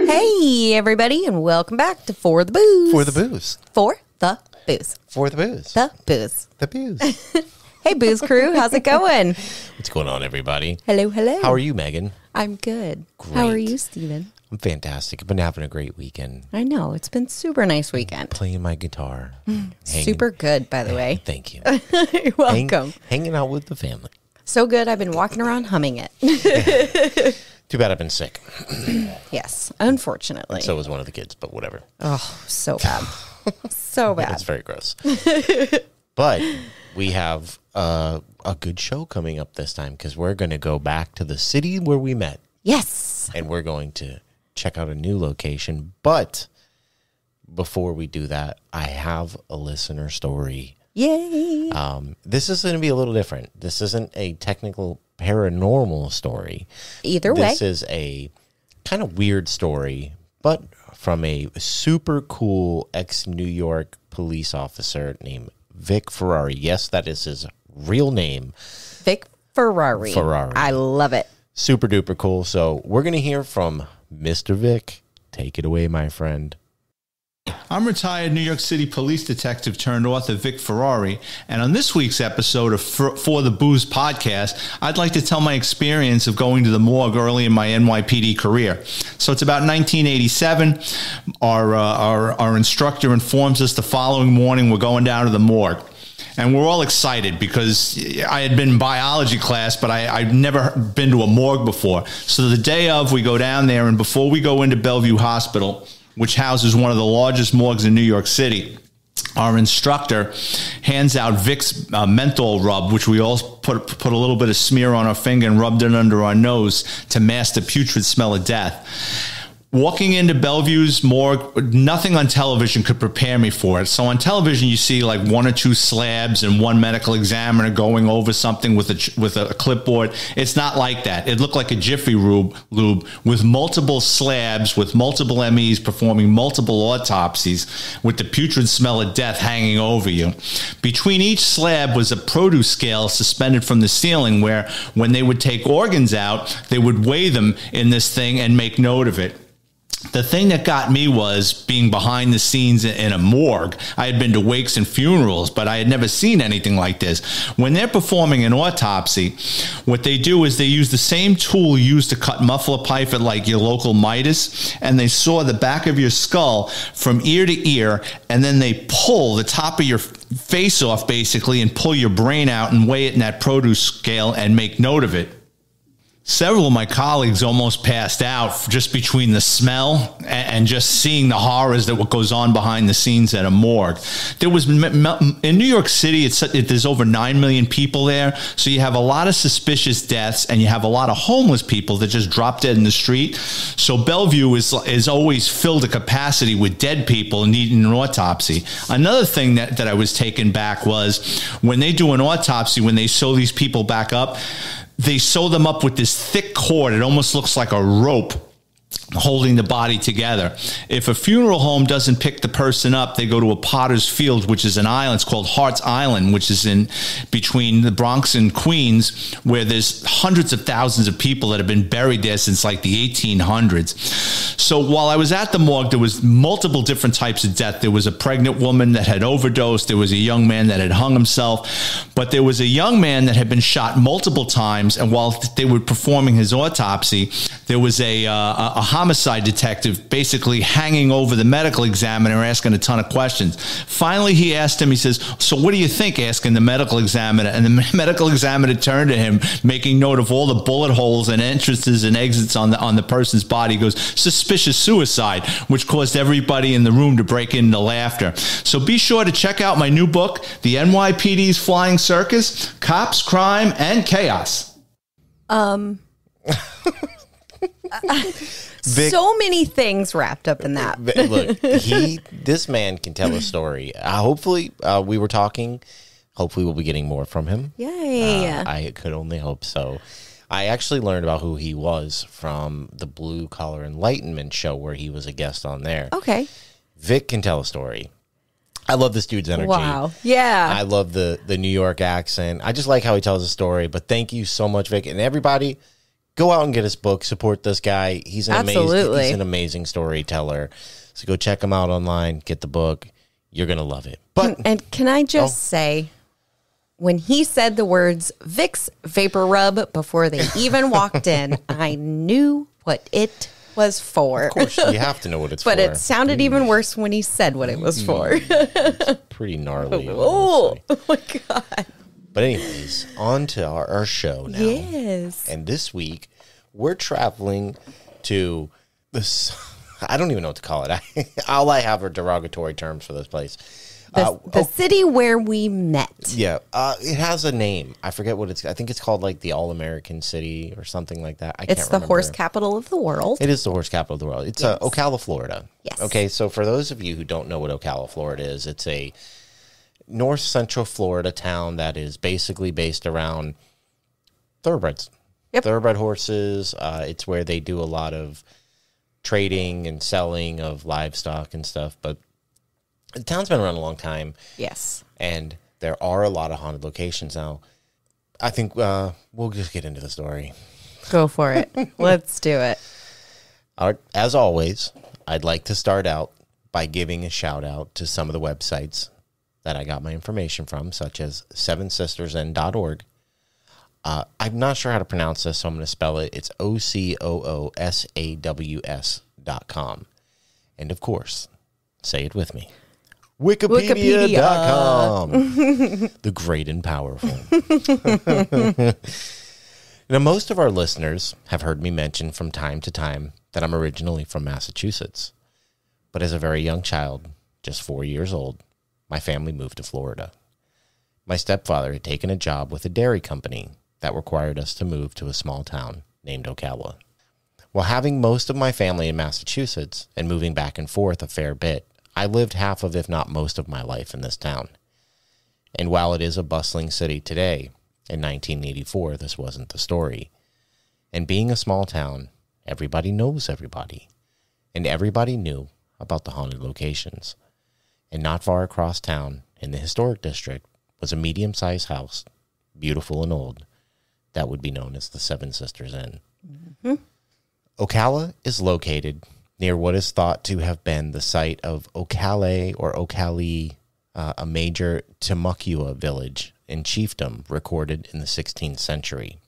Hey, everybody, and welcome back to For the Booze. For the Booze. For the Booze. For the Booze. The Booze. The Booze. Hey, Booze Crew, how's it going? What's going on, everybody? Hello, hello. How are you, Megan? I'm good. Great. How are you, Steven? I'm fantastic. I've been having a great weekend. I know. It's been super nice weekend. Playing my guitar. Super good, by the way. Thank you. You're welcome. Hanging out with the family. So good, I've been walking around humming it. Too bad I've been sick. Yes, unfortunately. So was one of the kids, but whatever. Oh, so bad. So bad. It's very gross. But we have a good show coming up this time because we're going to go back to the city where we met. Yes. And we're going to check out a new location. But before we do that, I have a listener story. Yay. This is going to be a little different. This isn't a technical paranormal story. Either way. This is a kind of weird story, but from a super cool ex-New York police officer named Vic Ferrari. Yes, that is his real name. Vic Ferrari. I love it. Super duper cool. So we're going to hear from Mr. Vic. Take it away, my friend. I'm retired New York City police detective turned author Vic Ferrari, and on this week's episode of For the Booze podcast, I'd like to tell my experience of going to the morgue early in my NYPD career. So it's about 1987. Our instructor informs us the following morning we're going down to the morgue. And we're all excited because I had been in biology class, but I'd never been to a morgue before. So the day of, we go down there, and before we go into Bellevue Hospital, which houses one of the largest morgues in New York City, our instructor hands out Vic's menthol rub, which we all put a little bit of smear on our finger and rubbed it under our nose to mask the putrid smell of death. Walking into Bellevue's morgue, nothing on television could prepare me for it. So on television, you see like one or two slabs and one medical examiner going over something with a clipboard. It's not like that. It looked like a Jiffy Lube with multiple slabs, with multiple MEs performing multiple autopsies with the putrid smell of death hanging over you. Between each slab was a produce scale suspended from the ceiling where when they would take organs out, they would weigh them in this thing and make note of it. The thing that got me was being behind the scenes in a morgue. I had been to wakes and funerals, but I had never seen anything like this. When they're performing an autopsy, what they do is they use the same tool used to cut muffler pipe at like your local Midas, and they saw the back of your skull from ear to ear, and then they pull the top of your face off basically and pull your brain out and weigh it in that produce scale and make note of it. Several of my colleagues almost passed out just between the smell and just seeing the horrors that what goes on behind the scenes at a morgue. There was in New York City, there's over 9 million people there, so you have a lot of suspicious deaths and you have a lot of homeless people that just drop dead in the street. So Bellevue is always filled to capacity with dead people needing an autopsy. Another thing that I was taken back was when they do an autopsy, when they sew these people back up, they sew them up with this thick cord. It almost looks like a rope holding the body together. If a funeral home doesn't pick the person up, they go to a Potter's Field, which is an island. It's called Hart's Island, which is in between the Bronx and Queens, where there's hundreds of thousands of people that have been buried there since like the 1800s. So while I was at the morgue, there was multiple different types of death. There was a pregnant woman that had overdosed. There was a young man that had hung himself. But there was a young man that had been shot multiple times. And while they were performing his autopsy, there was a homicide detective basically hanging over the medical examiner asking a ton of questions. Finally, he asked him, he says, "So what do you think?" asking the medical examiner. And the medical examiner turned to him, making note of all the bullet holes and entrances and exits on the person's body. He goes, "Suspicious suicide," which caused everybody in the room to break into laughter. So be sure to check out my new book, The NYPD's Flying Circus, Cops, Crime, and Chaos. Vic, so many things wrapped up in that. Look, this man can tell a story. Hopefully, we were talking. Hopefully, we'll be getting more from him. Yay. I could only hope so. I actually learned about who he was from the Blue Collar Enlightenment show where he was a guest on there. Okay. Vic can tell a story. I love this dude's energy. Wow. Yeah. I love the New York accent. I just like how he tells a story. But thank you so much, Vic. And everybody, go out and get his book. Support this guy. He's an amazing storyteller. So go check him out online. Get the book. You're going to love it. But can I just say, when he said the words Vicks Vapor Rub before they even walked in, I knew what it was for. Of course, you have to know what it's for. But it sounded even worse when he said what it was for. It's pretty gnarly. Oh my God. But anyways, on to our show now. Yes. And this week, we're traveling to this. I don't even know what to call it. All I have are derogatory terms for this place. The city where we met. Yeah. It has a name. I forget what it's. I think it's called like the All-American City or something like that. It's the horse capital of the world. It is the horse capital of the world. It's Ocala, Florida. Yes. Okay, so for those of you who don't know what Ocala, Florida is, it's a north central Florida town that is basically based around thoroughbreds. Yep. Thoroughbred horses. It's where they do a lot of trading and selling of livestock and stuff. But the town's been around a long time. Yes. And there are a lot of haunted locations now. I think we'll just get into the story. Go for it. Let's do it. As always, I'd like to start out by giving a shout out to some of the websites that I got my information from, such as sevensistersn.org. I'm not sure how to pronounce this, so I'm going to spell it. It's OCOOSAWS.com. And of course, say it with me. Wikipedia.com. The great and powerful. Now, most of our listeners have heard me mention from time to time that I'm originally from Massachusetts. But as a very young child, just 4 years old, my family moved to Florida. My stepfather had taken a job with a dairy company that required us to move to a small town named Ocala. While having most of my family in Massachusetts and moving back and forth a fair bit, I lived half of, if not most of my life in this town. And while it is a bustling city today, in 1984, this wasn't the story. And being a small town, everybody knows everybody. And everybody knew about the haunted locations. And not far across town, in the historic district, was a medium-sized house, beautiful and old, that would be known as the Seven Sisters Inn. Mm-hmm. Ocala is located near what is thought to have been the site of Ocala or Ocali, a major Timucua village and chiefdom recorded in the 16th century.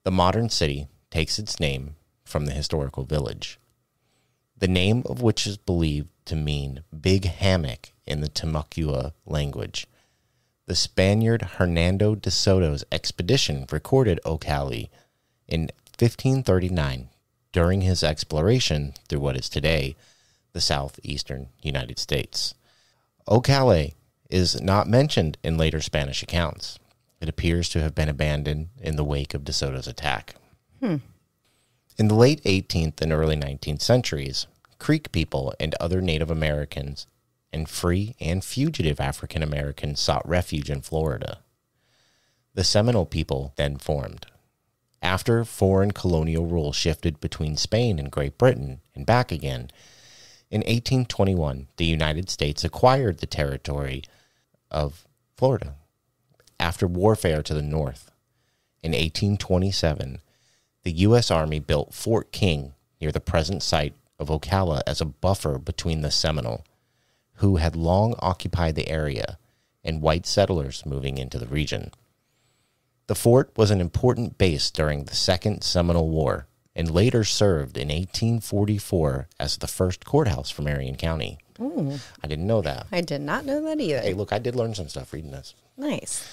The modern city takes its name from the historical village, the name of which is believed to mean big hammock in the Timucua language. The Spaniard Hernando de Soto's expedition recorded Ocala in 1539 during his exploration through what is today the southeastern United States. Ocala is not mentioned in later Spanish accounts. It appears to have been abandoned in the wake of de Soto's attack. In the late 18th and early 19th centuries, Creek people and other Native Americans and free and fugitive African Americans sought refuge in Florida. The Seminole people then formed. After foreign colonial rule shifted between Spain and Great Britain and back again, in 1821, the United States acquired the territory of Florida after warfare to the north. In 1827, the U.S. Army built Fort King near the present site of Ocala as a buffer between the Seminole, who had long occupied the area, and white settlers moving into the region. The fort was an important base during the Second Seminole War and later served in 1844 as the first courthouse for Marion County. Ooh. I didn't know that. I did not know that either. Hey, look, I did learn some stuff reading this. Nice.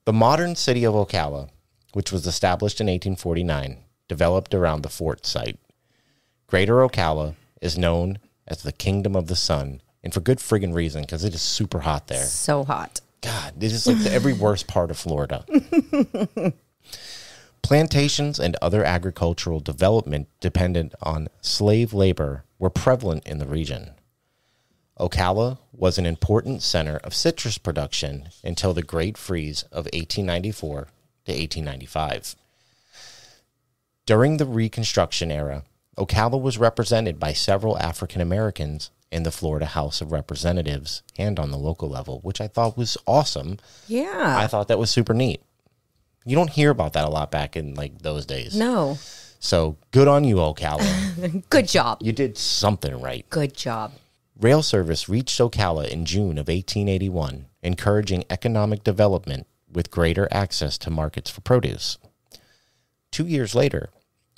The modern city of Ocala, which was established in 1849, developed around the fort site. Greater Ocala is known as the Kingdom of the Sun, and for good friggin' reason, because it is super hot there. So hot. God, this is like every worst part of Florida. Plantations and other agricultural development dependent on slave labor were prevalent in the region. Ocala was an important center of citrus production until the Great Freeze of 1894 to 1895. During the Reconstruction era, Ocala was represented by several African Americans in the Florida House of Representatives and on the local level, which I thought was awesome. Yeah. I thought that was super neat. You don't hear about that a lot back in like those days. No. So good on you, Ocala. Good job. You did something right. Good job. Rail service reached Ocala in June of 1881, encouraging economic development with greater access to markets for produce. 2 years later,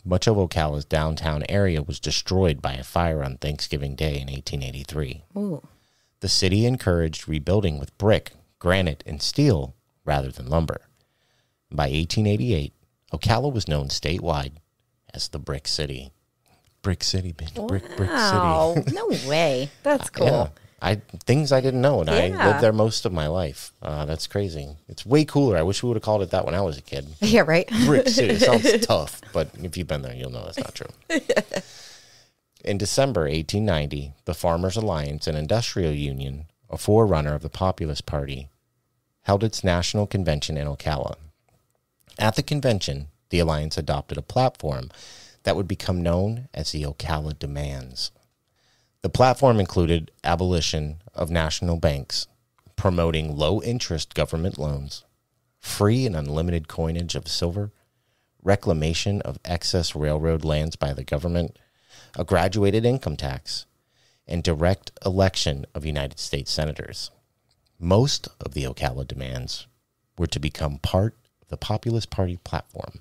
much of Ocala's downtown area was destroyed by a fire on Thanksgiving Day in 1883. Ooh. The city encouraged rebuilding with brick, granite, and steel rather than lumber. By 1888, Ocala was known statewide as the Brick City. Brick City, bitch. Brick Wow. City. No way. That's cool. Yeah. Things I didn't know, and I Yeah. lived there most of my life. That's crazy. It's way cooler. I wish we would have called it that when I was a kid. Yeah, right? Brick City. It sounds tough, but if you've been there, you'll know that's not true. In December 1890, the Farmers Alliance, an industrial union, a forerunner of the Populist Party, held its national convention in Ocala. At the convention, the alliance adopted a platform that would become known as the Ocala Demands. The platform included abolition of national banks, promoting low-interest government loans, free and unlimited coinage of silver, reclamation of excess railroad lands by the government, a graduated income tax, and direct election of United States senators. Most of the Ocala demands were to become part of the Populist Party platform.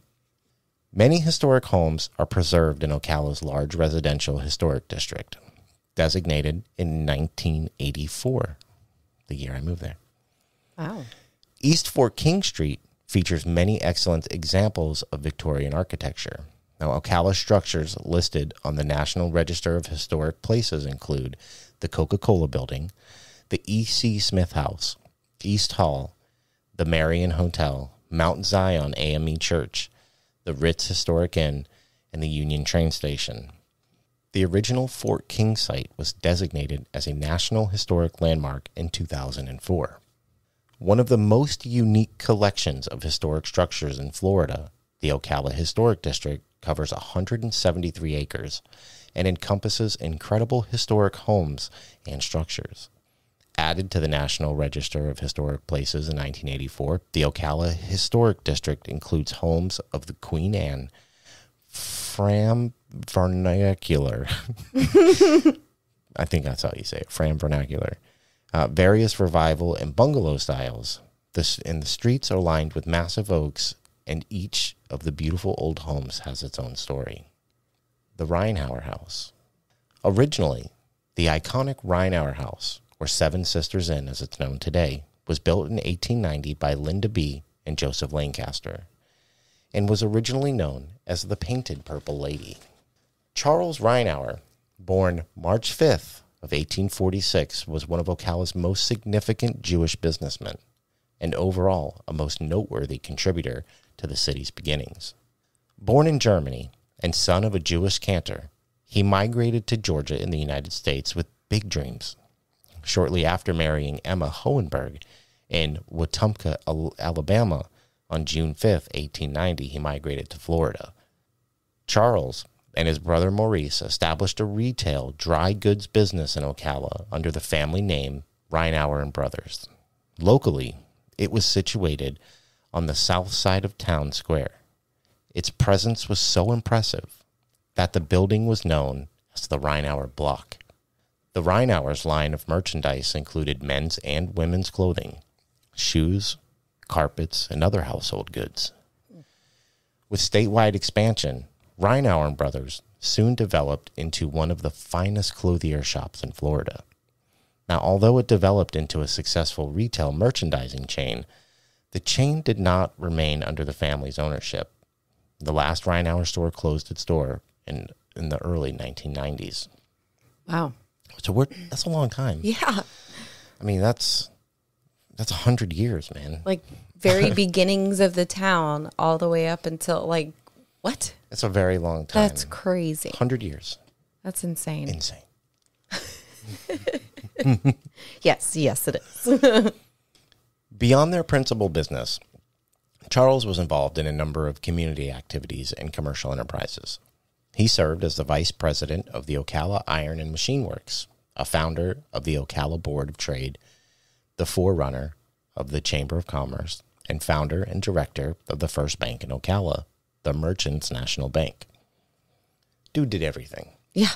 Many historic homes are preserved in Ocala's large residential historic district, designated in 1984, the year I moved there. Wow. East Fort King Street features many excellent examples of Victorian architecture. Now, Ocala structures listed on the National Register of Historic Places include the Coca-Cola Building, the E.C. Smith House, East Hall, the Marion Hotel, Mount Zion AME Church, the Ritz Historic Inn, and the Union Train Station. The original Fort King site was designated as a National Historic Landmark in 2004. One of the most unique collections of historic structures in Florida, the Ocala Historic District covers 173 acres and encompasses incredible historic homes and structures. Added to the National Register of Historic Places in 1984, the Ocala Historic District includes homes of the Queen Anne, Fram Vernacular. I think that's how you say it, Fram Vernacular. Various revival and bungalow styles. The streets are lined with massive oaks, and each of the beautiful old homes has its own story. The Rheinhauer House. Originally, the iconic Rheinhauer House, or Seven Sisters Inn as it's known today, was built in 1890 by Linda B. and Joseph Lancaster, and was originally known as the Painted Purple Lady. Charles Rheinhauer, born March 5th of 1846, was one of Ocala's most significant Jewish businessmen, and overall a most noteworthy contributor to the city's beginnings. Born in Germany and son of a Jewish cantor, he migrated to Georgia in the United States with big dreams. Shortly after marrying Emma Hohenberg in Wetumpka, Alabama, on June 5th, 1890, he migrated to Florida. Charles and his brother Maurice established a retail dry goods business in Ocala under the family name Rheinhauer and Brothers. Locally, it was situated on the south side of Town Square. Its presence was so impressive that the building was known as the Rheinhauer Block. The Rheinhauer's line of merchandise included men's and women's clothing, shoes, carpets, and other household goods. With statewide expansion, Rheinhauer and Brothers soon developed into one of the finest clothier shops in Florida. Now, although it developed into a successful retail merchandising chain, the chain did not remain under the family's ownership. The last Rheinhauer store closed its door in the early 1990s. Wow. So that's a long time. Yeah. I mean, that's 100 years, man. Like very beginnings of the town all the way up until like, what? That's a very long time. That's crazy. 100 years. That's insane. Insane. Yes, it is. Beyond their principal business, Charles was involved in a number of community activities and commercial enterprises. He served as the vice president of the Ocala Iron and Machine Works, a founder of the Ocala Board of Trade, the forerunner of the Chamber of Commerce, and founder and director of the first bank in Ocala, the Merchants National Bank. Dude did everything. Yeah.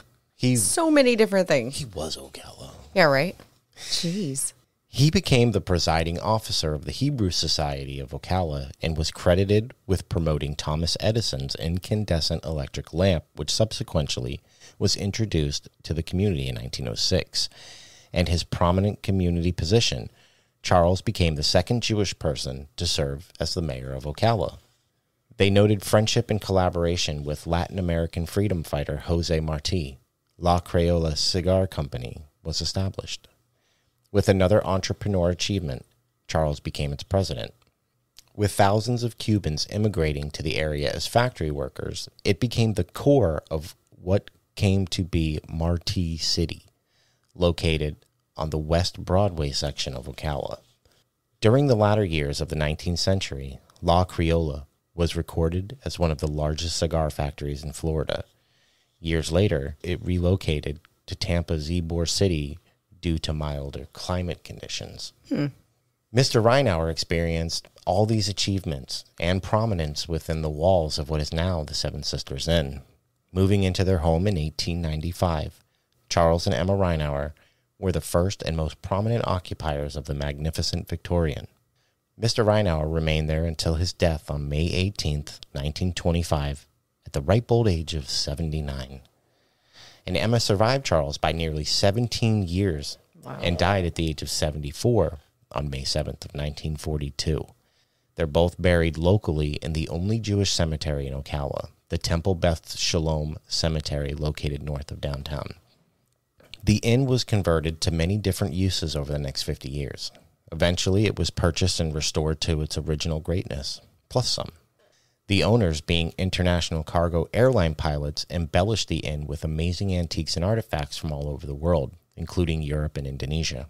So many different things. He was Ocala. Yeah, right? Jeez. He became the presiding officer of the Hebrew Society of Ocala and was credited with promoting Thomas Edison's incandescent electric lamp, which subsequently was introduced to the community in 1906. And his prominent community position, Charles became the second Jewish person to serve as the mayor of Ocala. They noted friendship and collaboration with Latin American freedom fighter Jose Marti. La Crayola Cigar Company was established. With another entrepreneur achievement, Charles became its president. With thousands of Cubans immigrating to the area as factory workers, it became the core of what came to be Marti City, located on the West Broadway section of Ocala. During the latter years of the 19th century, La Criolla was recorded as one of the largest cigar factories in Florida. Years later, it relocated to Tampa's Ybor City due to milder climate conditions. Mr. Rheinhauer experienced all these achievements and prominence within the walls of what is now the Seven Sisters Inn. Moving into their home in 1895, Charles and Emma Rheinhauer were the first and most prominent occupiers of the magnificent Victorian. Mr. Rheinhauer remained there until his death on May 18, 1925, at the ripe old age of 79. And Emma survived Charles by nearly 17 years and died at the age of 74 on May 7th of 1942. They're both buried locally in the only Jewish cemetery in Ocala, the Temple Beth Shalom Cemetery located north of downtown. The inn was converted to many different uses over the next 50 years. Eventually, it was purchased and restored to its original greatness, plus some. The owners, being international cargo airline pilots, embellished the inn with amazing antiques and artifacts from all over the world, including Europe and Indonesia.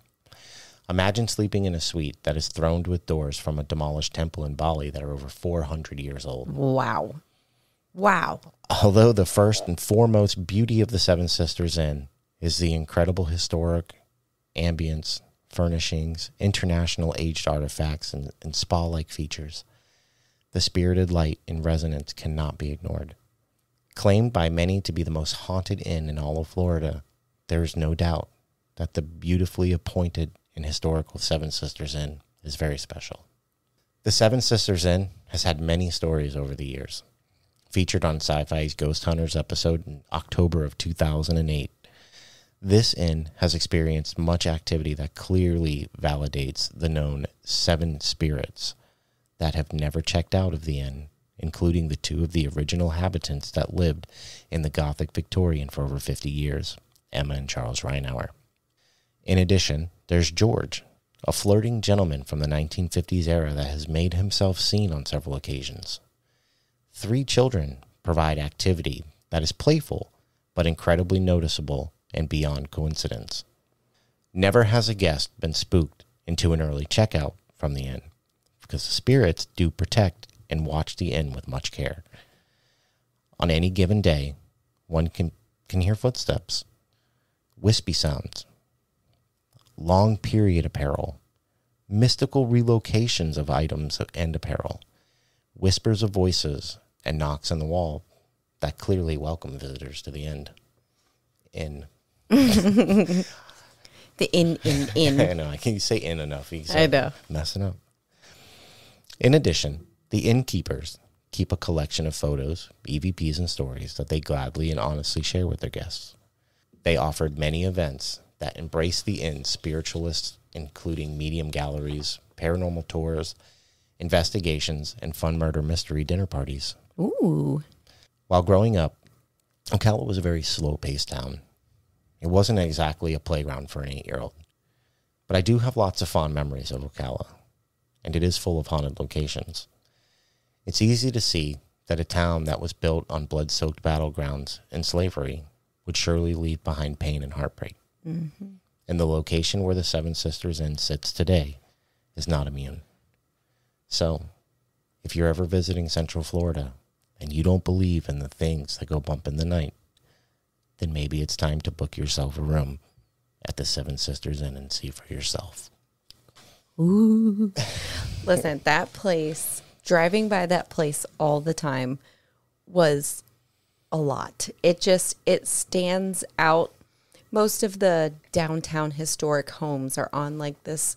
Imagine sleeping in a suite that is throned with doors from a demolished temple in Bali that are over 400 years old. Wow. Wow. Although the first and foremost beauty of the Seven Sisters Inn is the incredible historic ambience, furnishings, international aged artifacts, and spa-like features, the spirited light and resonance cannot be ignored. Claimed by many to be the most haunted inn in all of Florida, there is no doubt that the beautifully appointed and historical Seven Sisters Inn is very special. The Seven Sisters Inn has had many stories over the years. Featured on Sci-Fi's Ghost Hunters episode in October of 2008, this inn has experienced much activity that clearly validates the known seven spirits that have never checked out of the inn, including the two of the original inhabitants that lived in the Gothic Victorian for over 50 years, Emma and Charles Rheinhauer. In addition, there's George, a flirting gentleman from the 1950s era that has made himself seen on several occasions. 3 children provide activity that is playful, but incredibly noticeable and beyond coincidence. Never has a guest been spooked into an early checkout from the inn, because the spirits do protect and watch the inn with much care. On any given day, one can hear footsteps, wispy sounds, long period apparel, mystical relocations of items and apparel, whispers of voices, and knocks on the wall that clearly welcome visitors to the inn. The inn. I know, I can't say in enough. I know. Messing up. In addition, the innkeepers keep a collection of photos, EVPs, and stories that they gladly and honestly share with their guests. They offered many events that embrace the inn's spiritualists, including medium galleries, paranormal tours, investigations, and fun murder mystery dinner parties. Ooh. While growing up, Ocala was a very slow-paced town. It wasn't exactly a playground for an 8-year-old. But I do have lots of fond memories of Ocala, and it is full of haunted locations. It's easy to see that a town that was built on blood-soaked battlegrounds and slavery would surely leave behind pain and heartbreak. Mm-hmm. And the location where the Seven Sisters Inn sits today is not immune. So, if you're ever visiting Central Florida and you don't believe in the things that go bump in the night, then maybe it's time to book yourself a room at the Seven Sisters Inn and see for yourself. Ooh. Listen, that place, driving by that place all the time was a lot. It stands out. Most of the downtown historic homes are on like this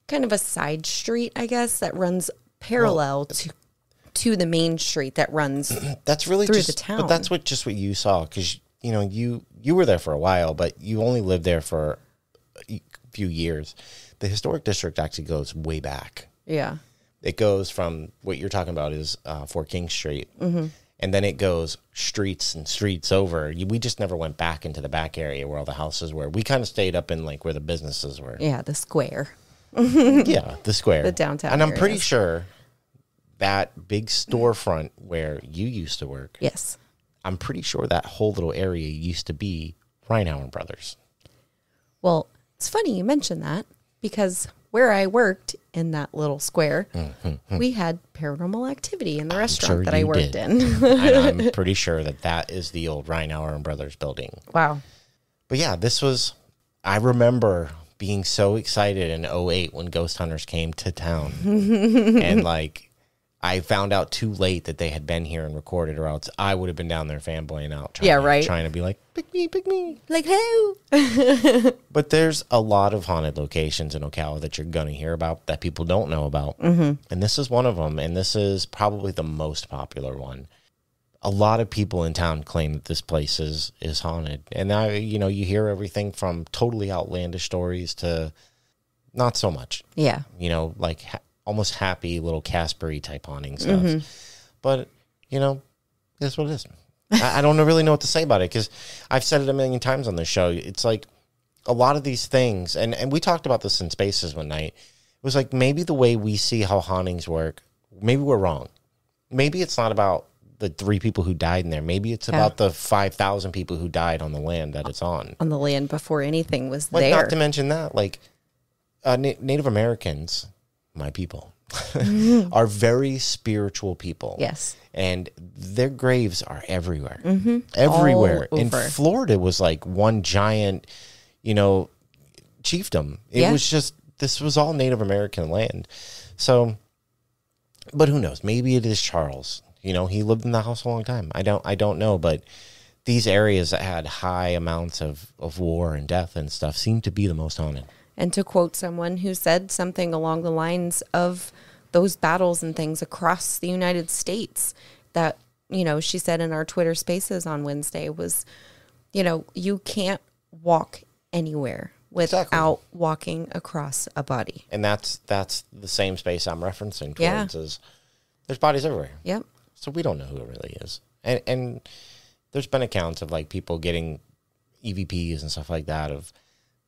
kind of a side street, I guess, that runs parallel to the main street that runs that's really through just the town. But that's what you saw, because you were there for a while, but you only lived there for a few years. The historic district actually goes way back. Yeah. It goes from what you're talking about is 4 King Street. Mm-hmm. And then it goes streets and streets over. We just never went back into the back area where all the houses were. We kind of stayed up in like where the businesses were. Yeah, the square. Yeah, the square. The downtown And I'm pretty areas. sure that big storefront where you used to work, Yes. I'm pretty sure that whole little area used to be Rheinhauer Brothers. Well, it's funny you mentioned that, because where I worked in that little square, we had paranormal activity in the restaurant that I worked in. And I'm pretty sure that is the old Rheinhauer Brothers building. Wow. But yeah, I remember being so excited in 2008 when Ghost Hunters came to town. And like, I found out too late that they had been here and recorded, or else I would have been down there fanboying out. Trying to be like, pick me. Like, who? But there's a lot of haunted locations in Ocala that you're going to hear about that people don't know about. Mm-hmm. And this is one of them. And this is probably the most popular one. A lot of people in town claim that this place is haunted. And now, you hear everything from totally outlandish stories to not so much. Yeah. Like almost happy little Casper-y type haunting stuff. Mm-hmm. But, that's what it is. I don't really know what to say about it, because I've said it a million times on this show. It's like a lot of these things, and we talked about this in Spaces one night. It was like, maybe the way we see how hauntings work, maybe we're wrong. Maybe it's not about the 3 people who died in there. Maybe it's about the 5,000 people who died on the land that it's on. On the land before anything was like, there. Not to mention that, like, Native Americans, my people, are very spiritual people. Yes. And their graves are everywhere. Mm-hmm. Everywhere. In Florida was like one giant, chiefdom. It was just, this was all Native American land. So, but who knows? Maybe it is Charles. He lived in the house a long time. I don't know, but these areas that had high amounts of war and death and stuff seem to be the most haunted. And to quote someone who said something along the lines of those battles and things across the United States that, she said in our Twitter Spaces on Wednesday was, you can't walk anywhere without walking across a body. And that's the same space I'm referencing towards is there's bodies everywhere. Yep. So we don't know who it really is. And there's been accounts of like people getting EVPs and stuff like that of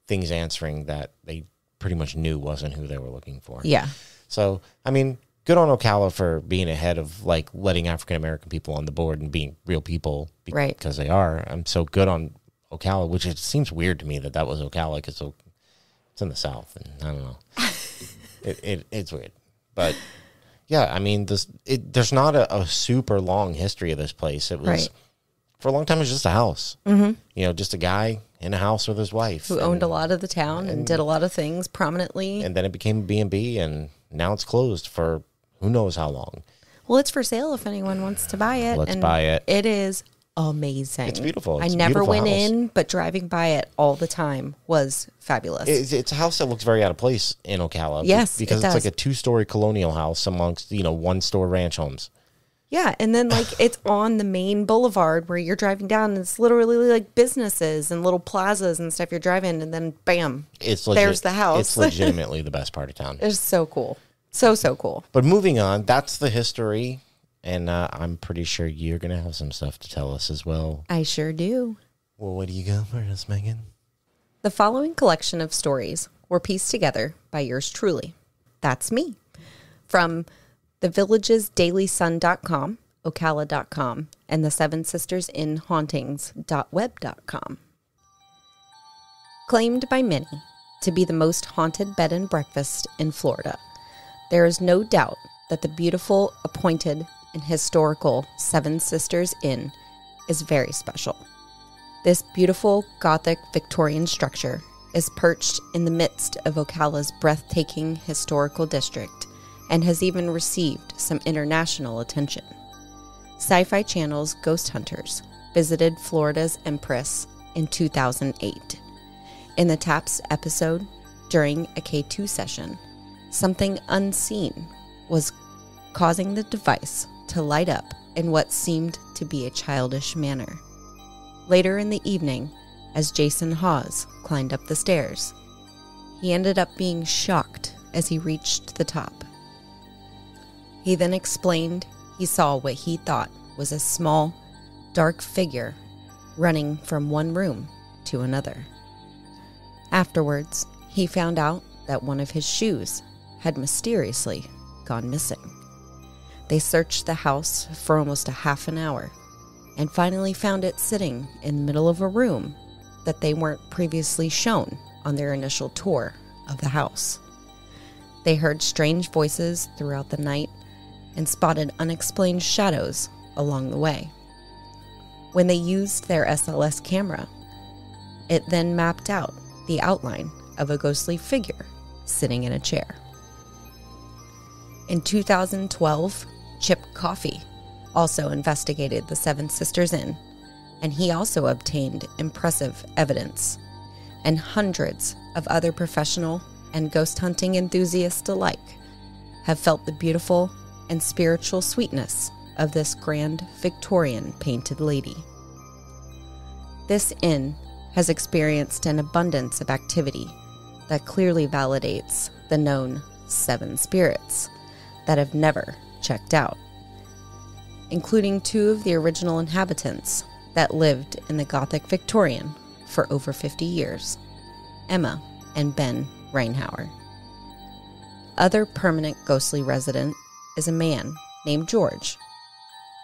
things answering that they pretty much knew wasn't who they were looking for. Yeah. So, I mean, good on Ocala for being ahead of like letting African-American people on the board and being real people because they are. I'm so good on Ocala, which it seems weird to me that was Ocala because it's in the South, and I don't know. It's weird. But yeah, I mean, there's not a super long history of this place. It was for a long time, it was just a house. Mm-hmm. Just a guy in a house with his wife. Who owned a lot of the town and did a lot of things prominently. And then it became B&B, and now it's closed for who knows how long. Well, it's for sale if anyone wants to buy it. Let's buy it. It is amazing. It's beautiful. I never went in, but driving by it all the time was fabulous. It's a house that looks very out of place in Ocala. Yes, because it's like a 2-story colonial house amongst, 1-store ranch homes. Yeah, and then like it's on the main boulevard where you're driving down, and it's literally like businesses and little plazas and stuff you're driving, and then bam, there's the house. It's legitimately the best part of town. It's so cool. So cool. But moving on, that's the history, and I'm pretty sure you're going to have some stuff to tell us as well. I sure do. Well, what do you got for us, Megan? The following collection of stories were pieced together by yours truly. That's me. From thevillagesdailysun.com, ocala.com, and the Seven Sisters Inn Hauntings.web.com. Claimed by many to be the most haunted bed and breakfast in Florida, there is no doubt that the beautiful, appointed, and historical Seven Sisters Inn is very special. This beautiful Gothic Victorian structure is perched in the midst of Ocala's breathtaking historical district and has even received some international attention. Sci-Fi Channel's Ghost Hunters visited Florida's Empress in 2008. In the TAPS episode, during a K2 session, something unseen was causing the device to light up in what seemed to be a childish manner. Later in the evening, as Jason Hawes climbed up the stairs, he ended up being shocked as he reached the top. He then explained he saw what he thought was a small, dark figure running from one room to another. Afterwards, he found out that one of his shoes had mysteriously gone missing. They searched the house for almost a half an hour and finally found it sitting in the middle of a room that they weren't previously shown on their initial tour of the house. They heard strange voices throughout the night and spotted unexplained shadows along the way. When they used their SLS camera, it then mapped out the outline of a ghostly figure sitting in a chair. In 2012, Chip Coffey also investigated the Seven Sisters Inn, and he also obtained impressive evidence, and hundreds of other professional and ghost hunting enthusiasts alike have felt the beautiful and spiritual sweetness of this grand Victorian painted lady. This inn has experienced an abundance of activity that clearly validates the known 7 spirits that have never checked out, including 2 of the original inhabitants that lived in the Gothic Victorian for over 50 years, Emma and Ben Rheinhauer. Other permanent ghostly resident is a man named George,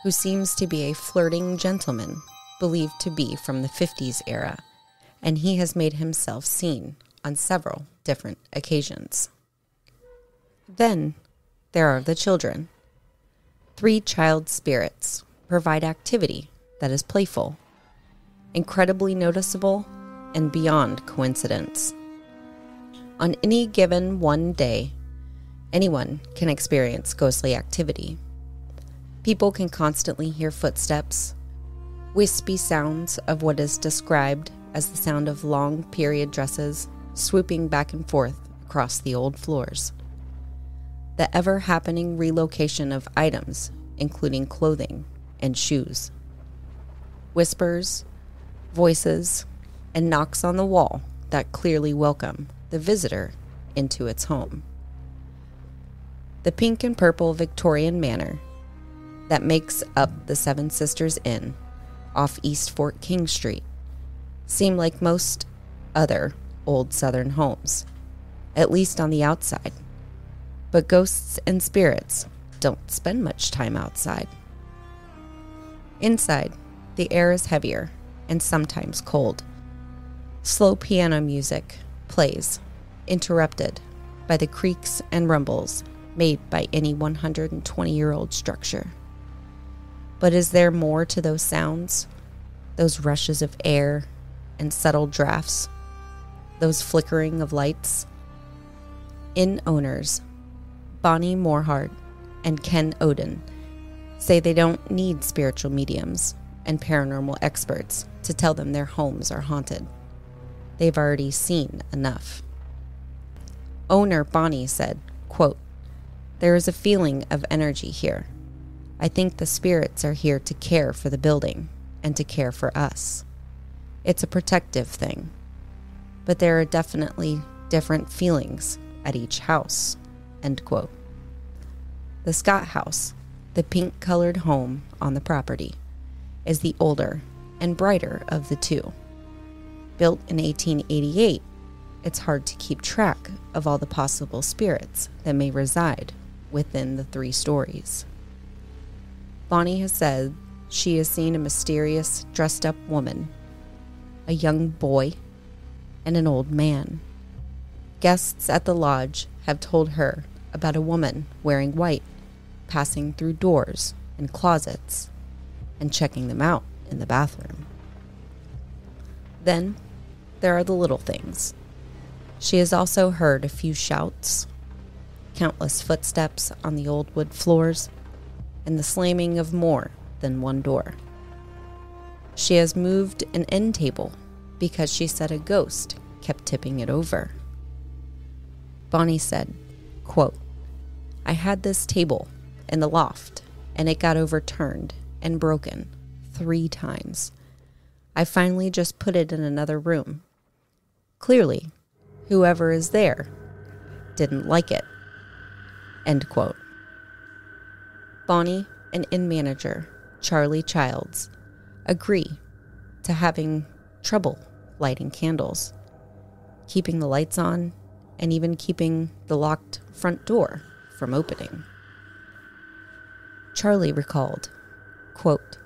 who seems to be a flirting gentleman believed to be from the 50s era, and he has made himself seen on several different occasions. Then there are the children. 3 child spirits provide activity that is playful, incredibly noticeable, and beyond coincidence. On any given one day, anyone can experience ghostly activity. People can constantly hear footsteps, wispy sounds of what is described as the sound of long period dresses swooping back and forth across the old floors. The ever-happening relocation of items, including clothing and shoes. Whispers, voices, and knocks on the wall that clearly welcome the visitor into its home. The pink and purple Victorian manor that makes up the Seven Sisters Inn off East Fort King Street seem like most other old Southern homes, at least on the outside. But ghosts and spirits don't spend much time outside. Inside, the air is heavier and sometimes cold. Slow piano music plays, interrupted by the creaks and rumbles made by any 120-year-old structure. But is there more to those sounds? Those rushes of air and subtle drafts? Those flickering of lights? Inn owners Bonnie Morehart and Ken Oden say they don't need spiritual mediums and paranormal experts to tell them their homes are haunted. They've already seen enough. Owner Bonnie said, quote, "There is a feeling of energy here. I think the spirits are here to care for the building and to care for us. It's a protective thing. But there are definitely different feelings at each house." End quote. The Scott House, the pink-colored home on the property, is the older and brighter of the 2. Built in 1888, it's hard to keep track of all the possible spirits that may reside within the 3 stories. Bonnie has said she has seen a mysterious dressed-up woman, a young boy, and an old man. Guests at the lodge have told her about a woman wearing white passing through doors and closets and checking them out in the bathroom. Then there are the little things, She has also heard a few shouts, countless footsteps on the old wood floors, and the slamming of more than one door. She has moved an end table because she said a ghost kept tipping it over. Bonnie said, quote, I had this table in the loft and it got overturned and broken 3 times. I finally just put it in another room. Clearly, whoever is there didn't like it. End quote. Bonnie and inn manager Charlie Childs agree to having trouble lighting candles, keeping the lights on, and even keeping the locked front door from opening. Charlie recalled, quote,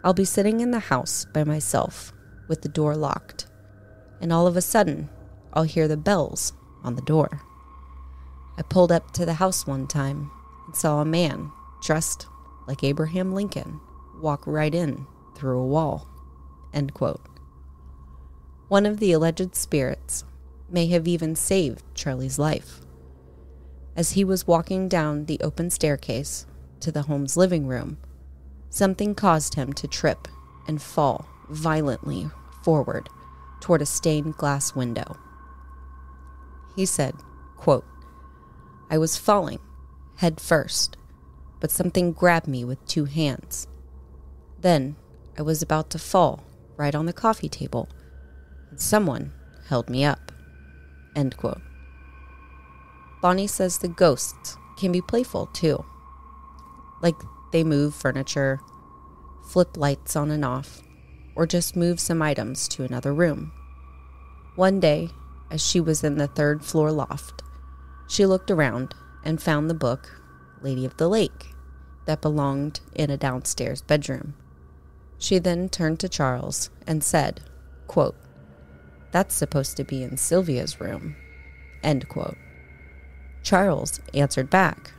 I'll be sitting in the house by myself with the door locked, and all of a sudden, I'll hear the bells on the door. I pulled up to the house one time and saw a man dressed like Abraham Lincoln walk right in through a wall. End quote. One of the alleged spirits may have even saved Charlie's life. As he was walking down the open staircase to the home's living room, something caused him to trip and fall violently forward toward a stained glass window. He said, quote, I was falling head first, but something grabbed me with 2 hands. Then I was about to fall right on the coffee table, and someone held me up. End quote. Bonnie says the ghosts can be playful too. Like they move furniture, flip lights on and off, or just move some items to another room. One day, as she was in the 3rd floor loft, she looked around and found the book, Lady of the Lake, that belonged in a downstairs bedroom. She then turned to Charles and said, quote, That's supposed to be in Sylvia's room. End quote. Charles answered back,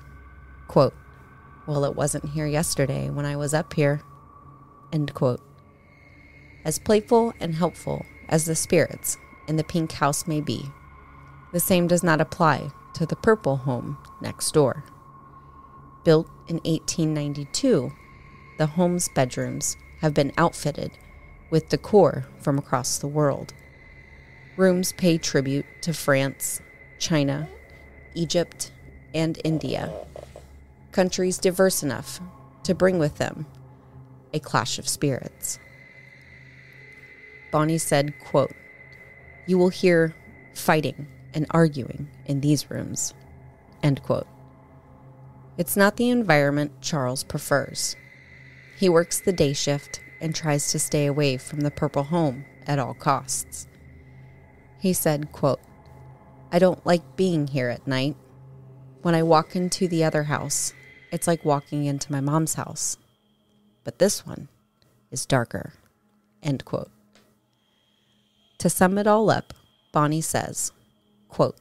quote, Well, it wasn't here yesterday when I was up here. End quote. As playful and helpful as the spirits in the pink house may be, the same does not apply to the purple home next door. Built in 1892, the home's bedrooms have been outfitted with decor from across the world. Rooms pay tribute to France, China, Egypt, and India, countries diverse enough to bring with them a clash of spirits. Bonnie said, quote, You will hear fighting and arguing in these rooms. End quote. It's not the environment Charles prefers. He works the day shift and tries to stay away from the purple home at all costs. He said, quote, I don't like being here at night. When I walk into the other house, it's like walking into my mom's house. But this one is darker. End quote. To sum it all up, Bonnie says, quote,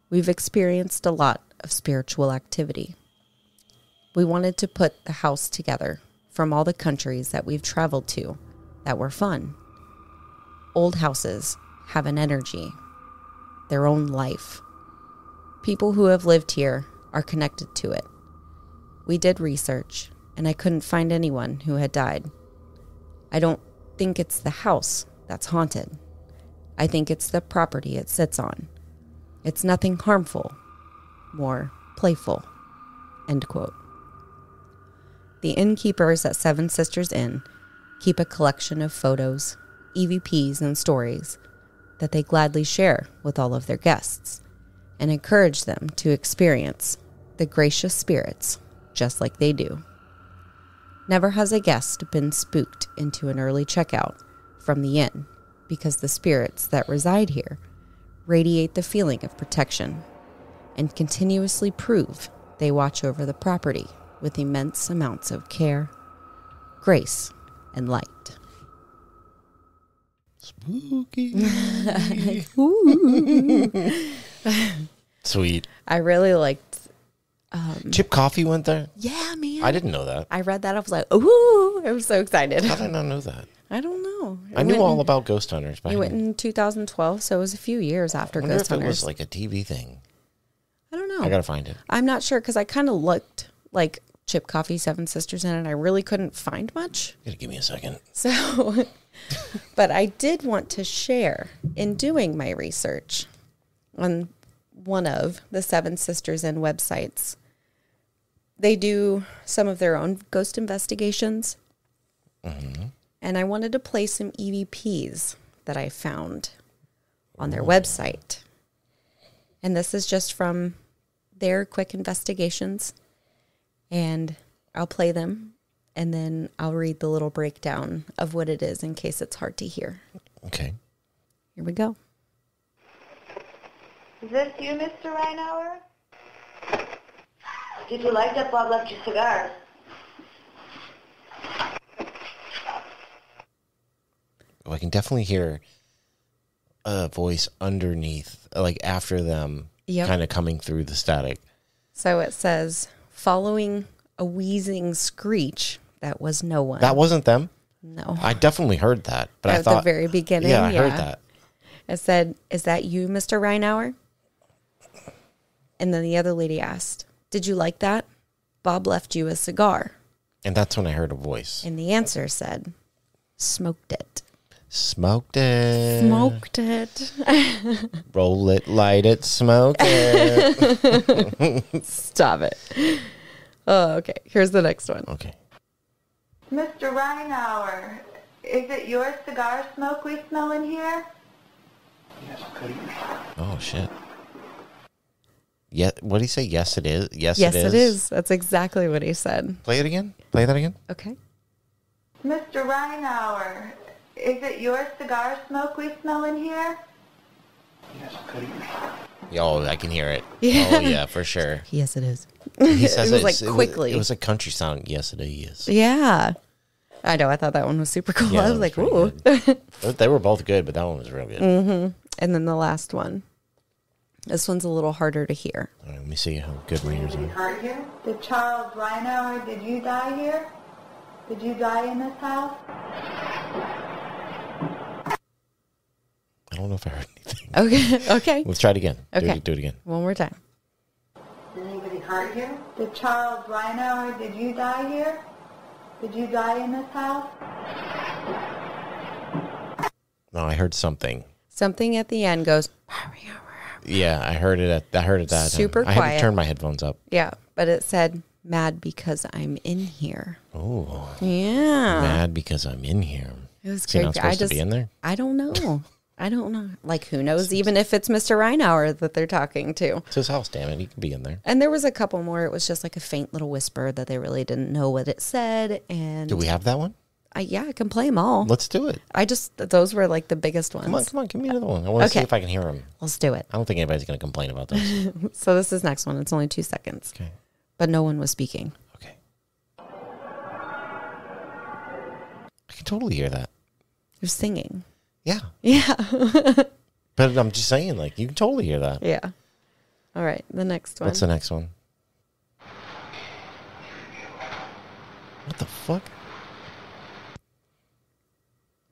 We've experienced a lot of spiritual activity. We wanted to put the house together from all the countries that we've traveled to that were fun. Old houses have an energy, their own life. People who have lived here are connected to it. We did research, and I couldn't find anyone who had died. I don't think it's the house that's haunted. I think it's the property it sits on. It's nothing harmful, more playful. End quote. The innkeepers at Seven Sisters Inn keep a collection of photos, EVPs, and stories that they gladly share with all of their guests and encourage them to experience the gracious spirits just like they do. Never has a guest been spooked into an early checkout from the inn because the spirits that reside here radiate the feeling of protection and continuously prove they watch over the property with immense amounts of care, grace, and light. Spooky. Sweet. I really liked Chip Coffey went there? Yeah, man. I didn't know that. I read that. I was like, ooh, I was so excited. How did I not know that? I don't know. I knew all about Ghost Hunters. He went in 2012, so it was a few years after I wonder Ghost if it Hunters. was like a TV thing. I don't know. I gotta find it. I'm not sure because I kind of looked like Chip Coffey, Seven Sisters in it. I really couldn't find much. You gotta give me a second. So, but I did want to share in doing my research on one of the Seven Sisters Inn websites. They do some of their own ghost investigations. Mm-hmm. And I wanted to play some EVPs that I found on their website. And this is just from their quick investigations. And I'll play them. And then I'll read the little breakdown of what it is in case it's hard to hear. Okay. Here we go. Is this you, Mr. Rheinhauer? Did you like that Bob left you cigars? Oh, I can definitely hear a voice underneath, like after them, kind of coming through the static. So it says, following a wheezing screech, that was no one. That wasn't them? No. I definitely heard that, but I thought... At the very beginning, Yeah, I heard that. It said, is that you, Mr. Rheinhauer? And then the other lady asked, did you like that? Bob left you a cigar. And that's when I heard a voice. And the answer said, smoked it. Smoked it. Smoked it. Roll it, light it, smoke it. Stop it. Oh, okay. Here's the next one. Okay. Mr. Rheinhauer, is it your cigar smoke we smell in here? Oh, shit. Yeah, what did he say? Yes, it is. Yes, Yes, it is. it is. That's exactly what he said. Play it again. Play that again. Okay. Mr. Rheinhauer, is it your cigar smoke we smell in here? Oh, I can hear it. Yeah. Oh, yeah, for sure. Yes, it is. He says It was like quickly. It was a country sound. Yes, it is. Yeah. I know. I thought that one was super cool. Yeah, I was like, ooh. Mm-hmm. They were both good, but that one was real good. And then the last one. This one's a little harder to hear. All right, let me see how good my ears are. Hurt here? Did Charles Rheinhauer, did you die here? Did you die in this house? I don't know if I heard anything. Okay. Okay. Let's try it again. Okay. Do it again. One more time. Did anybody hurt you? Did Charles Rheinhauer, did you die here? Did you die in this house? No, I heard something. Something at the end goes. Yeah, I heard it. I heard it that Super time. I had quiet. to turn my headphones up. Yeah, but it said mad because I'm in here. Oh, Yeah. mad because I'm in here. It was Is he crazy. not supposed to be in there? I don't know. I don't know. Like, who knows? Even if it's Mr. Rheinhauer that they're talking to. It's his house, damn it. He can be in there. And there was a couple more. It was just like a faint little whisper that they really didn't know what it said. And Do we have that one? yeah, I can play them all. Let's do it. Those were like the biggest ones. Come on. Give me another one. I want to see Okay. if I can hear him. Let's do it. I don't think anybody's going to complain about this. So this is next one. It's only 2 seconds. Okay. But no one was speaking. Okay. I can totally hear that. You're singing. Yeah. Yeah. But I'm just saying, like, you can totally hear that. Yeah. All right. The next one. What's the next one? What the fuck?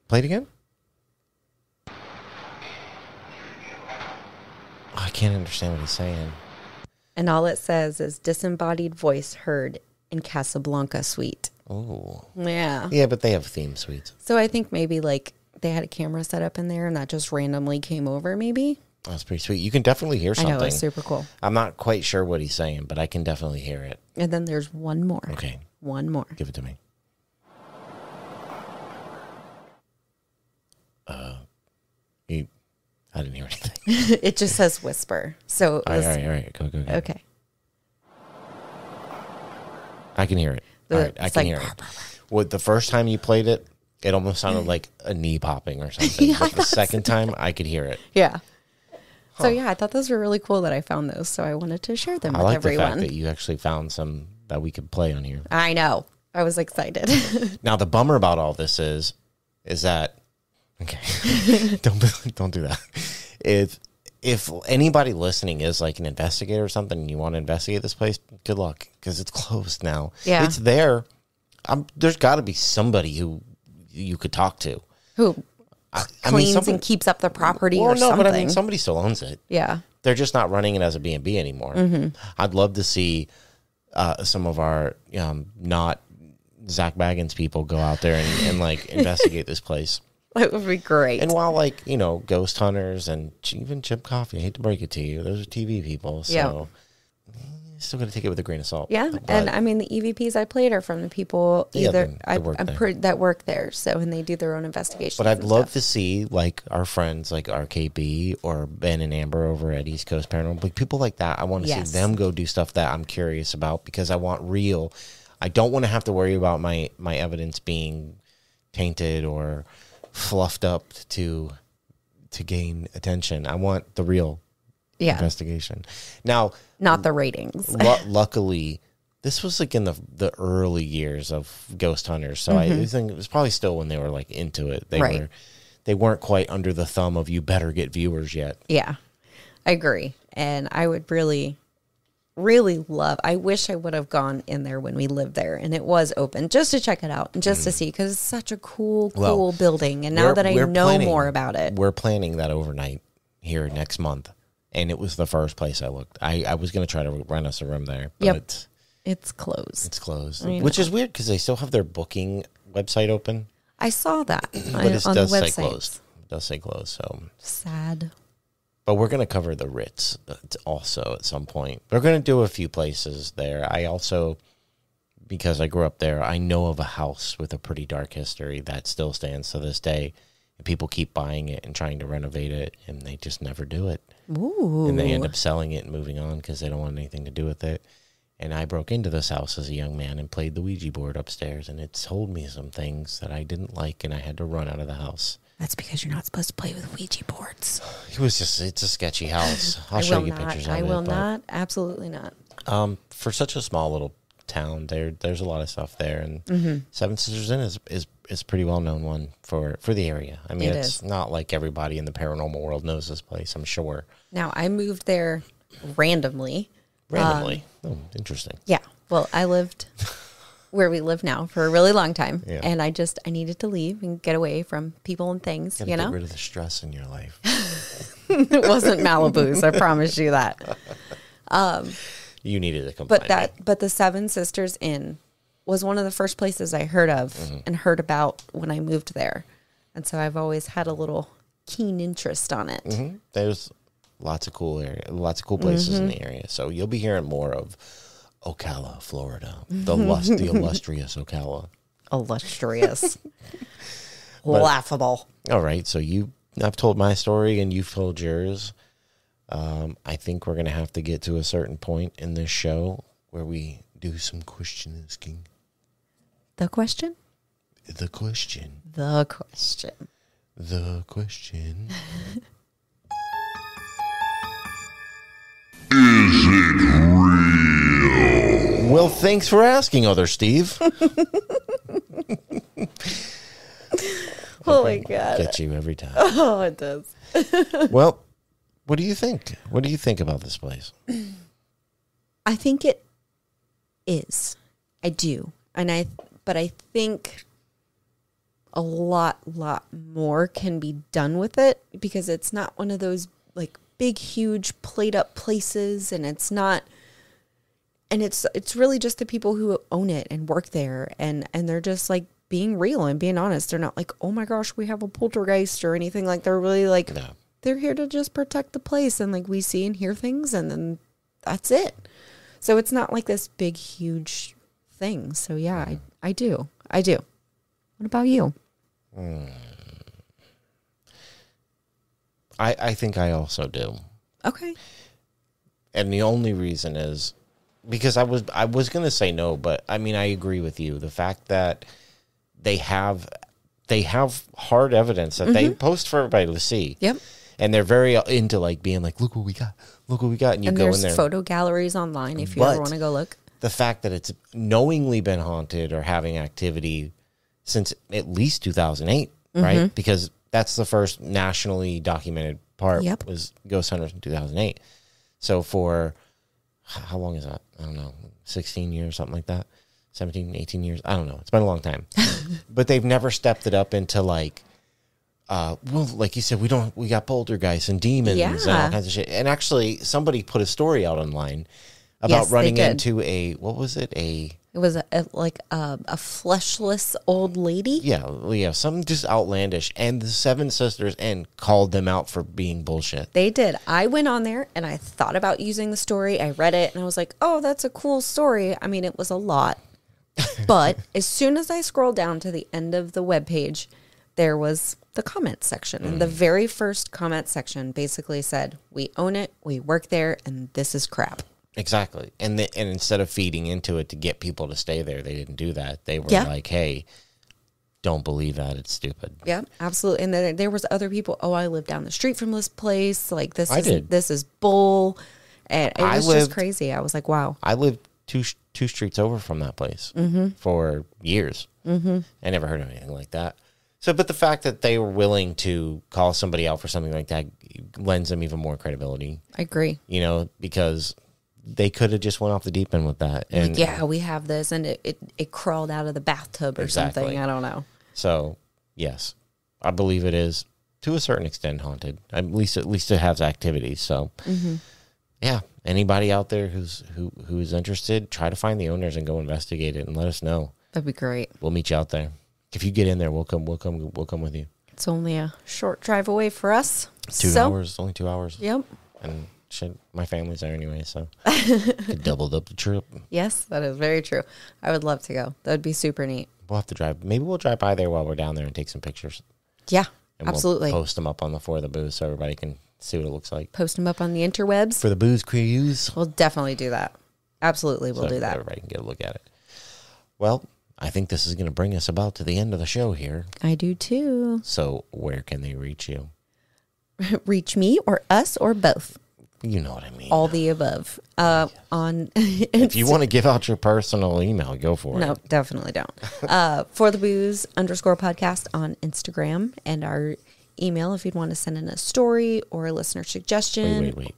Play it again? Oh, I can't understand what he's saying. And all it says is disembodied voice heard in Casablanca suite. Oh. Yeah. Yeah, but they have theme suites. So I think maybe like they had a camera set up in there and that just randomly came over maybe. That's pretty sweet. You can definitely hear I something. know, it's super cool. I'm not quite sure what he's saying, but I can definitely hear it. And then there's one more. Okay. One more. Give it to me. I didn't hear anything. It just says whisper. So All right. Go. Okay. I can hear it. All right, I can hear it. Well, the first time you played it, it almost sounded like a knee popping or something. Yeah, But the second time, I could hear it. Yeah. So yeah, I thought those were really cool that I found those. So I wanted to share them I with like everyone. the fact that you actually found some that we could play on here. I know. I was excited. Now, the bummer about all this is that okay, don't do that. if anybody listening is like an investigator or something and you want to investigate this place, good luck, because it's closed now. Yeah. It's there. There's got to be somebody who you could talk to. Who cleans and keeps up the property or something. But I mean, somebody still owns it. Yeah. They're just not running it as a B&B anymore. Mm-hmm. I'd love to see some of our not Zach Baggins people go out there and like investigate this place. That would be great. And while like, ghost hunters and even Chip Coffee, I hate to break it to you, those are TV people. So still got to take it with a grain of salt. Yeah. And I mean, the EVPs I played are from the people that work there. So, and they do their own investigations. But I'd love to see like our friends like RKB or Ben and Amber over at East Coast Paranormal, like people like that. I want to see them go do stuff that I'm curious about, because I want real. I don't want to have to worry about my evidence being tainted or fluffed up to gain attention. I want the real investigation. Now, not the ratings. Luckily, this was like in the early years of ghost hunters, so I think it was probably still when they were like into it. They weren't quite under the thumb of you better get viewers yet. Yeah, I agree, and I would really love. I wish I would have gone in there when we lived there and it was open, just to check it out and just to see, because it's such a cool building. And now that I know more about it, we're planning that overnight here next month. And it was the first place I looked. I was going to try to rent us a room there, but it's closed. It's closed, which is weird because they still have their booking website open. I saw that, but it does say closed. It does say closed. So sad. But we're going to cover the Ritz also at some point. We're going to do a few places there. I also, because I grew up there, I know of a house with a pretty dark history that still stands to this day. And people keep buying it and trying to renovate it, and they just never do it. Ooh. And they end up selling it and moving on because they don't want anything to do with it. And I broke into this house as a young man and played the Ouija board upstairs, and it told me some things that I didn't like, and I had to run out of the house. That's because you're not supposed to play with Ouija boards. It's a sketchy house. I'll show you pictures of it. I will not. Absolutely not. For such a small little town, there's a lot of stuff there, and Seven Sisters Inn is a pretty well known one for the area. I mean, it's not like everybody in the paranormal world knows this place, I'm sure. Now, I moved there randomly. Oh, interesting. Yeah. Well, I lived where we live now for a really long time. Yeah. And I needed to leave and get away from people and things, Get rid of the stress in your life. It wasn't Malibu's, I promise you that. You needed a companion. But the Seven Sisters Inn was one of the first places I heard of and heard about when I moved there. And so I've always had a little keen interest on it. Mm-hmm. There's lots of cool places in the area. So you'll be hearing more of Ocala, Florida. The illustrious Ocala. Illustrious. Laughable. All right. So I've told my story and you've told yours. I think we're going to have to get to a certain point in this show where we do some question asking. The question? The question. The question. The question. Is it real? Well, thanks for asking, other Steve. Oh my God. Gets you every time. Oh, it does. Well, what do you think? What do you think about this place? I think it is. I do. But I think a lot more can be done with it, because it's not one of those like big, huge played up places, and it's really just the people who own it and work there, and they're just like being real and being honest. They're not like, oh my gosh, we have a poltergeist or anything. Like, they're really like, they're here to just protect the place, and like we see and hear things, and then that's it. So it's not like this big, huge thing. So yeah, I do. What about you? I think I also do. Okay. And the only reason is because I was going to say no, but I mean, I agree with you. The fact that they have hard evidence that they post for everybody to see. Yep. And they're very into like being like, look what we got. And you go in there. There's photo galleries online if you ever want to go look. The fact that it's knowingly been haunted or having activity since at least 2008, right? Because that's the first nationally documented part Yep. was Ghost Hunters in 2008. So for, how long is that? I don't know, 16 years, something like that. 17, 18 years. I don't know. It's been a long time. But they've never stepped it up into like, well, like you said, we got poltergeists and demons and all kinds of shit. And actually, somebody put a story out online about running into what was it? It was a fleshless old lady. Yeah, something just outlandish. And the Seven Sisters called them out for being bullshit. They did. I went on there and I thought about using the story. I read it and I was like, oh, that's a cool story. I mean, it was a lot. But as soon as I scrolled down to the end of the webpage, there was the comment section. And the very first comment section basically said, we own it, we work there, and this is crap. Exactly. And instead of feeding into it to get people to stay there, they didn't do that. They were like, hey, don't believe that. It's stupid. Yeah, absolutely. And then there was other people, oh, I live down the street from this place. Like, this is bull. And it was just crazy. I was like, wow. I lived two streets over from that place for years. I never heard of anything like that. So, but the fact that they were willing to call somebody out for something like that lends them even more credibility. I agree. You know, because they could have just went off the deep end with that. And like, yeah, we have this, and it crawled out of the bathtub or something. I don't know. So, yes, I believe it is to a certain extent haunted. At least it has activities. So, yeah, anybody out there who's interested, try to find the owners and go investigate it and let us know. That'd be great. We'll meet you out there. If you get in there, we'll come with you. It's only a short drive away for us. 2 hours, only 2 hours. Yep. And shit, my family's there anyway, so could double up the trip. Yes, that is very true. I would love to go. That would be super neat. We'll have to drive. Maybe we'll drive by there while we're down there and take some pictures. Yeah, and absolutely. We'll post them up on the For the Booze so everybody can see what it looks like. Post them up on the interwebs. For the Booze Cruise. We'll definitely do that. Absolutely, we'll do that. Everybody can get a look at it. Well, I think this is going to bring us about to the end of the show here. I do too. So where can they reach you? Reach me or us or both. You know what I mean. All the above. On if you want to give out your personal email, go for it. No, definitely don't. For the Booze _podcast on Instagram, and our email if you'd want to send in a story or a listener suggestion. Wait.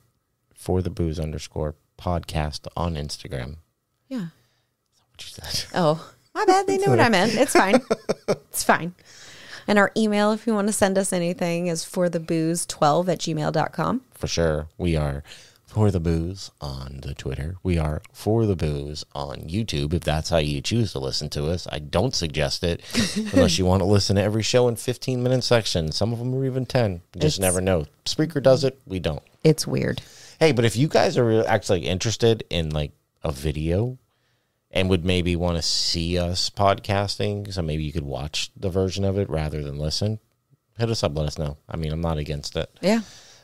For the Booze _podcast on Instagram. Yeah. What you said. Oh, my bad. They knew what I meant. It's fine. It's fine. And our email, if you want to send us anything, is forthebooze12@gmail.com. For sure. We are For the Booze on the Twitter. We are For the Booze on YouTube, if that's how you choose to listen to us. I don't suggest it unless you want to listen to every show in 15-minute sections. Some of them are even 10. You just never know. Spreaker does it. We don't. It's weird. Hey, but if you guys are actually interested in like a video and would maybe want to see us podcasting, so maybe you could watch the version of it rather than listen, hit us up, let us know. I mean, I'm not against it. Yeah.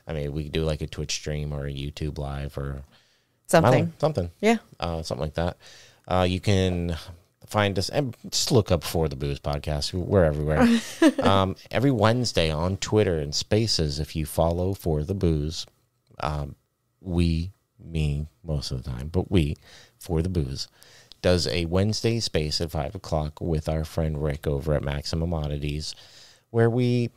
I mean, we could do like a Twitch stream or a YouTube live or something. Yeah. Something like that. You can find us and just look up For the Booze Podcast. We're everywhere. Every Wednesday on Twitter and Spaces, if you follow For the Booze, me most of the time, but For the Booze, does a Wednesday space at 5 o'clock with our friend Rick over at Maximum Oddities, where we,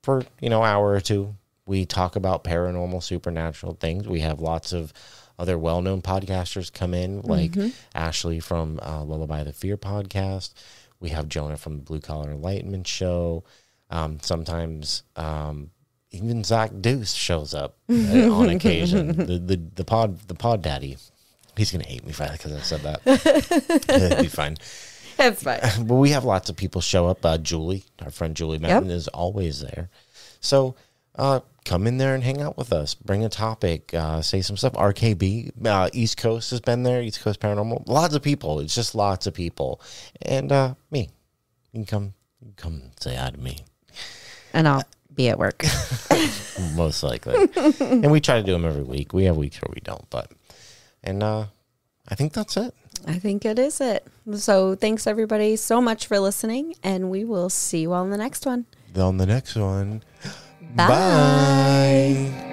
for hour or two, we talk about paranormal, supernatural things. We have lots of other well-known podcasters come in, like Ashley from Lullaby the Fear podcast. We have Jonah from the Blue Collar Enlightenment show. Sometimes even Zach Deuce shows up on occasion. The pod daddy. He's going to hate me because I said that. It'll be fine. It's fine. But we have lots of people show up. Julie, our friend Julie Mountain, is always there. So come in there and hang out with us. Bring a topic. Say some stuff. RKB, East Coast has been there. East Coast Paranormal. Lots of people. It's just lots of people. And me. You can come say hi to me. And I'll be at work. Most likely. And we try to do them every week. We have weeks where we don't, but... And I think that's it. I think it is it. So thanks, everybody, so much for listening, and we will see you all in the next one. On the next one. Bye. Bye.